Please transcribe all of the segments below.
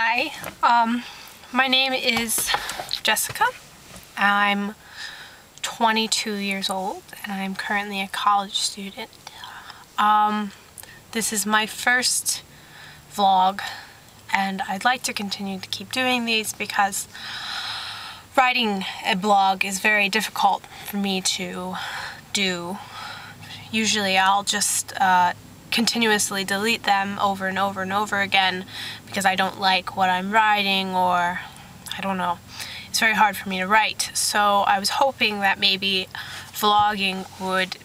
Hi, my name is Jessica. I'm 22 years old and I'm currently a college student. This is my first vlog and I'd like to continue to keep doing these because writing a blog is very difficult for me to do. Usually I'll just continuously delete them over and over and over again because I don't like what I'm writing, or I don't know. It's very hard for me to write. So I was hoping that maybe vlogging would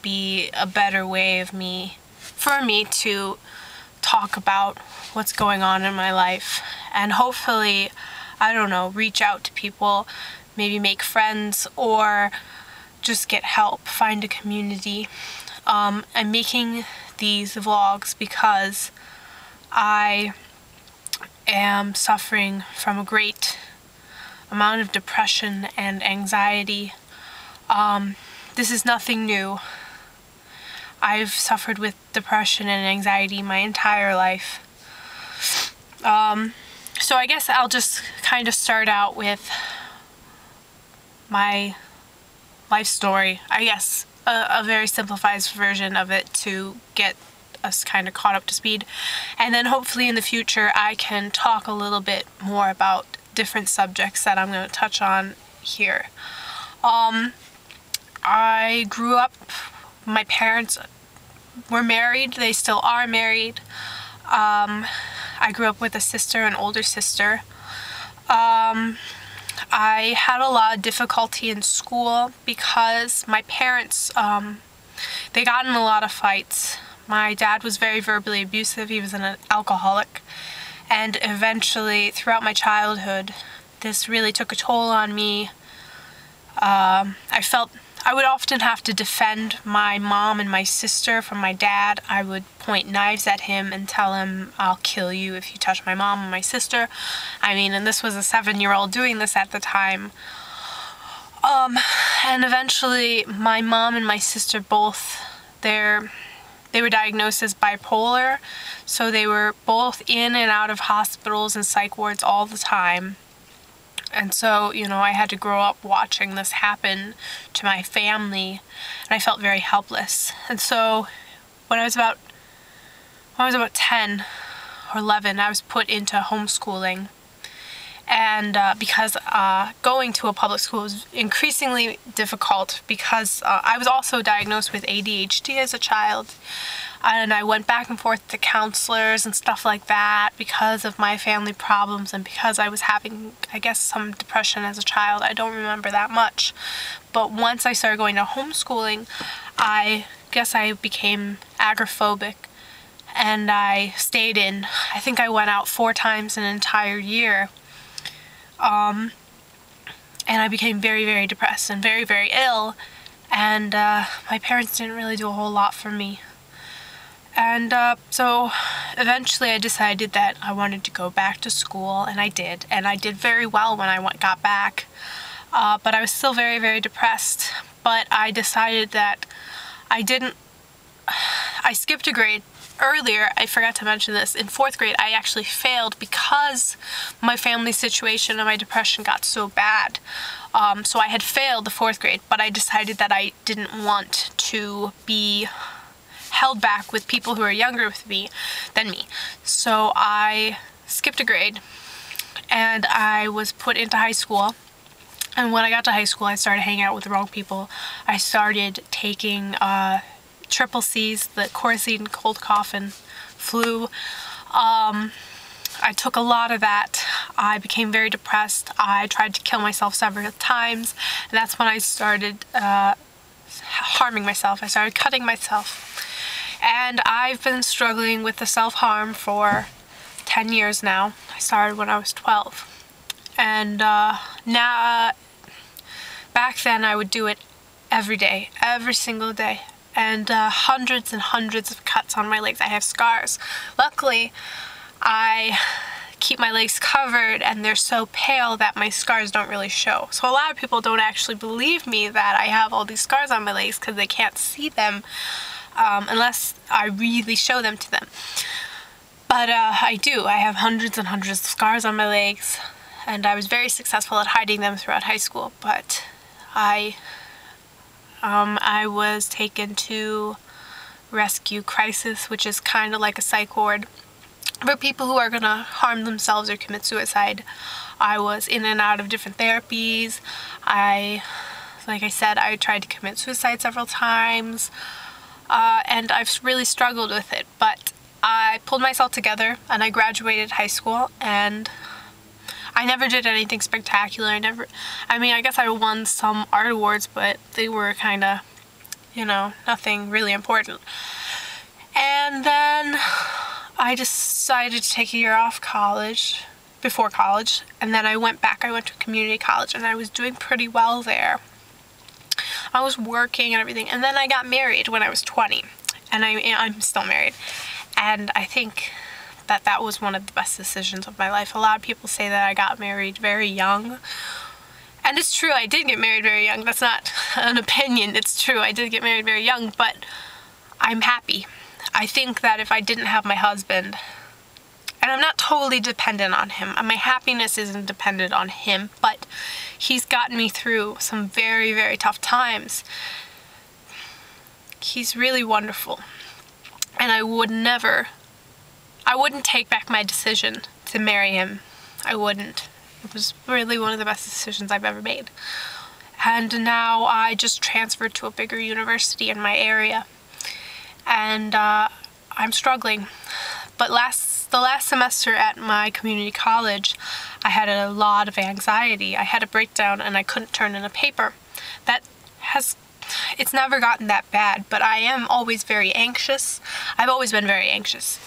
be a better way for me to talk about what's going on in my life and hopefully, I don't know, reach out to people, maybe make friends or just get help, find a community. I'm making these vlogs because I am suffering from a great amount of depression and anxiety. This is nothing new. I've suffered with depression and anxiety my entire life. So I guess I'll just kind of start out with my life story, I guess. A very simplified version of it to get us kind of caught up to speed, and then hopefully in the future I can talk a little bit more about different subjects that I'm going to touch on here. I grew up, my parents were married, they still are married. I grew up with a sister, an older sister. I had a lot of difficulty in school because my parents, they got in a lot of fights. My dad was very verbally abusive. He was an alcoholic. And eventually, throughout my childhood, this really took a toll on me. I would often have to defend my mom and my sister from my dad. I would point knives at him and tell him, "I'll kill you if you touch my mom and my sister." I mean, and this was a 7-year-old doing this at the time. And eventually my mom and my sister both, they were diagnosed as bipolar, so they were both in and out of hospitals and psych wards all the time. And so, you know, I had to grow up watching this happen to my family, and I felt very helpless. And so when I was about 10 or 11, I was put into homeschooling. And because going to a public school was increasingly difficult because I was also diagnosed with ADHD as a child. And I went back and forth to counselors and stuff like that because of my family problems and because I was having, I guess, some depression as a child. I don't remember that much. But once I started going to homeschooling, I guess I became agoraphobic and I stayed in. I think I went out 4 times an entire year. And I became very, very depressed and very, very ill. And my parents didn't really do a whole lot for me. And so eventually I decided that I wanted to go back to school, and I did. And I did very well when I got back. But I was still very, very depressed. But I decided that I skipped a grade. Earlier, I forgot to mention this, in 4th grade I actually failed because my family situation and my depression got so bad. So I had failed the 4th grade, but I decided that I didn't want to be held back with people who are younger than me. So I skipped a grade and I was put into high school. And when I got to high school, I started hanging out with the wrong people. I started taking triple C's, the Corazine, cold cough, and flu. I took a lot of that. I became very depressed. I tried to kill myself several times, and that's when I started harming myself. I started cutting myself. And I've been struggling with the self-harm for 10 years now. I started when I was 12. And now, back then I would do it every day, every single day. And hundreds and hundreds of cuts on my legs. I have scars. Luckily, I keep my legs covered and they're so pale that my scars don't really show. So a lot of people don't actually believe me that I have all these scars on my legs because they can't see them unless I really show them to them. But I do. I have hundreds and hundreds of scars on my legs, and I was very successful at hiding them throughout high school. But I was taken to Rescue Crisis, which is kind of like a psych ward for people who are going to harm themselves or commit suicide. I was in and out of different therapies. Like I said, I tried to commit suicide several times, and I've really struggled with it, but I pulled myself together and I graduated high school, and I never did anything spectacular. I mean, I guess I won some art awards, but they were kind of, you know, nothing really important. And then I decided to take a year off college, before college, and then I went back. I went to community college, and I was doing pretty well there. I was working and everything, and then I got married when I was 20, and I'm still married. And I think that was one of the best decisions of my life. A lot of people say that I got married very young, and it's true, I did get married very young. That's not an opinion, it's true, I did get married very young, but I'm happy. I think that if I didn't have my husband, and I'm not totally dependent on him, my happiness isn't dependent on him, but he's gotten me through some very, very tough times. He's really wonderful, and I wouldn't take back my decision to marry him. I wouldn't. It was really one of the best decisions I've ever made. And now I just transferred to a bigger university in my area, and I'm struggling. But the last semester at my community college, I had a lot of anxiety. I had a breakdown and I couldn't turn in a paper. It's never gotten that bad, but I am always very anxious. I've always been very anxious.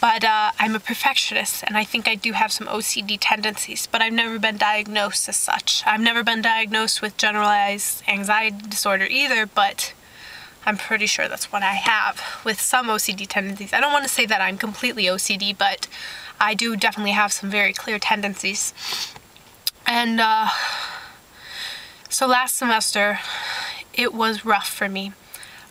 But I'm a perfectionist, and I think I do have some OCD tendencies, but I've never been diagnosed as such. I've never been diagnosed with generalized anxiety disorder either, but I'm pretty sure that's what I have, with some OCD tendencies. I don't want to say that I'm completely OCD, but I do definitely have some very clear tendencies. And so last semester, it was rough for me.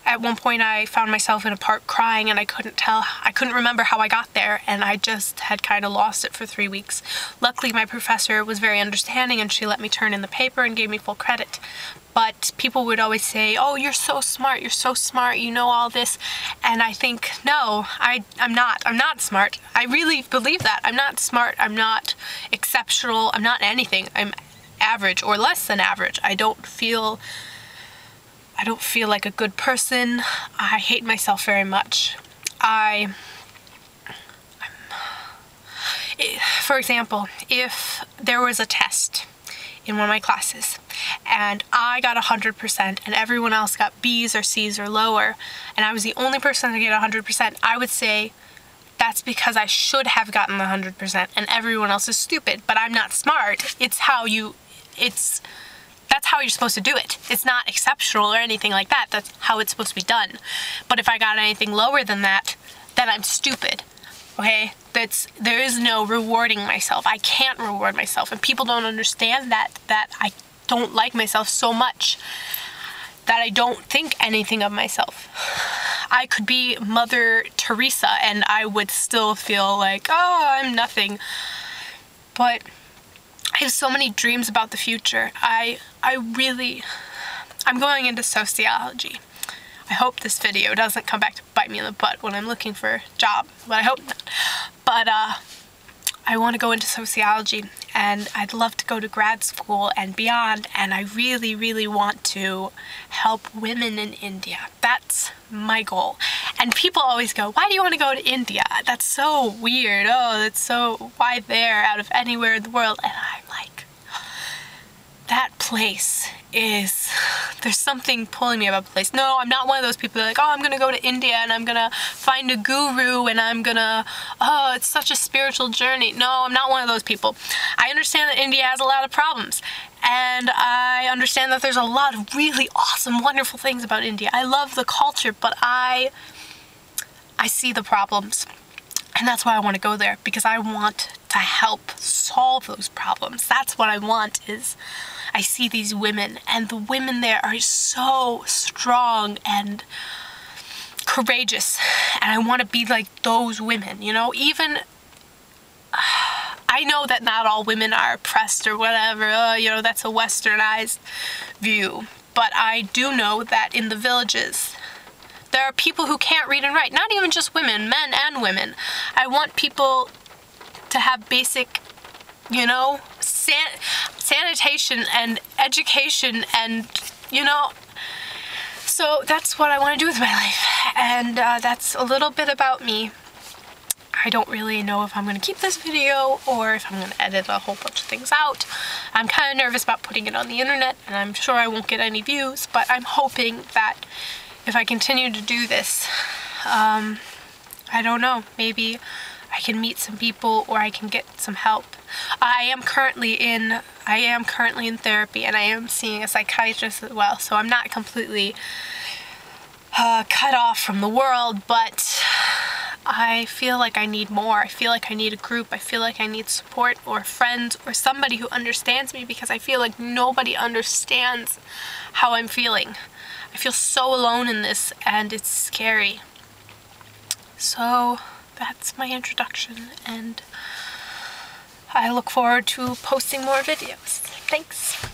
At one point I found myself in a park crying, and I couldn't remember how I got there, and I just had kind of lost it for 3 weeks. Luckily my professor was very understanding, and she let me turn in the paper and gave me full credit. But people would always say, oh, you're so smart, you know all this. And I think, no, I'm not smart. I really believe that. I'm not smart, I'm not exceptional, I'm not anything. I'm average or less than average. I don't feel like a good person. I hate myself very much. For example, if there was a test in one of my classes and I got 100% and everyone else got B's or C's or lower, and I was the only person to get 100%, I would say that's because I should have gotten the 100% and everyone else is stupid. But I'm not smart. That's how you're supposed to do it. It's not exceptional or anything like that. That's how it's supposed to be done. But if I got anything lower than that, then I'm stupid. Okay? There is no rewarding myself. I can't reward myself, and people don't understand that I don't like myself so much that I don't think anything of myself. I could be Mother Teresa and I would still feel like, oh, I'm nothing. But I have so many dreams about the future. I'm going into sociology. I hope this video doesn't come back to bite me in the butt when I'm looking for a job, but I hope not. But I want to go into sociology, and I'd love to go to grad school and beyond, and I really, really want to help women in India. That's my goal. And people always go, why do you want to go to India? That's so weird. Oh, that's so, why there out of anywhere in the world? And I'm like, that place is, there's something pulling me about the place. No, I'm not one of those people that are like, oh, I'm gonna go to India and I'm gonna find a guru and I'm gonna, oh, it's such a spiritual journey. No, I'm not one of those people. I understand that India has a lot of problems, and I understand that there's a lot of really awesome, wonderful things about India. I love the culture, but I see the problems. And that's why I want to go there, because I want to help solve those problems. That's what I want. Is I see these women, and the women there are so strong and courageous, and I want to be like those women, you know? Even I know that not all women are oppressed or whatever, you know, that's a westernized view, but I do know that in the villages there are people who can't read and write, not even just women, men and women. I want people to have basic, you know, sanitation and education, and, you know, so that's what I want to do with my life, and that's a little bit about me. I don't really know if I'm going to keep this video or if I'm going to edit a whole bunch of things out. I'm kind of nervous about putting it on the internet, and I'm sure I won't get any views, but I'm hoping that if I continue to do this, I don't know, maybe I can meet some people or I can get some help. I am currently in therapy, and I am seeing a psychiatrist as well, so I'm not completely cut off from the world, but I feel like I need more. I feel like I need a group. I feel like I need support or friends or somebody who understands me, because I feel like nobody understands how I'm feeling. I feel so alone in this, and it's scary. So that's my introduction, and I look forward to posting more videos. Thanks.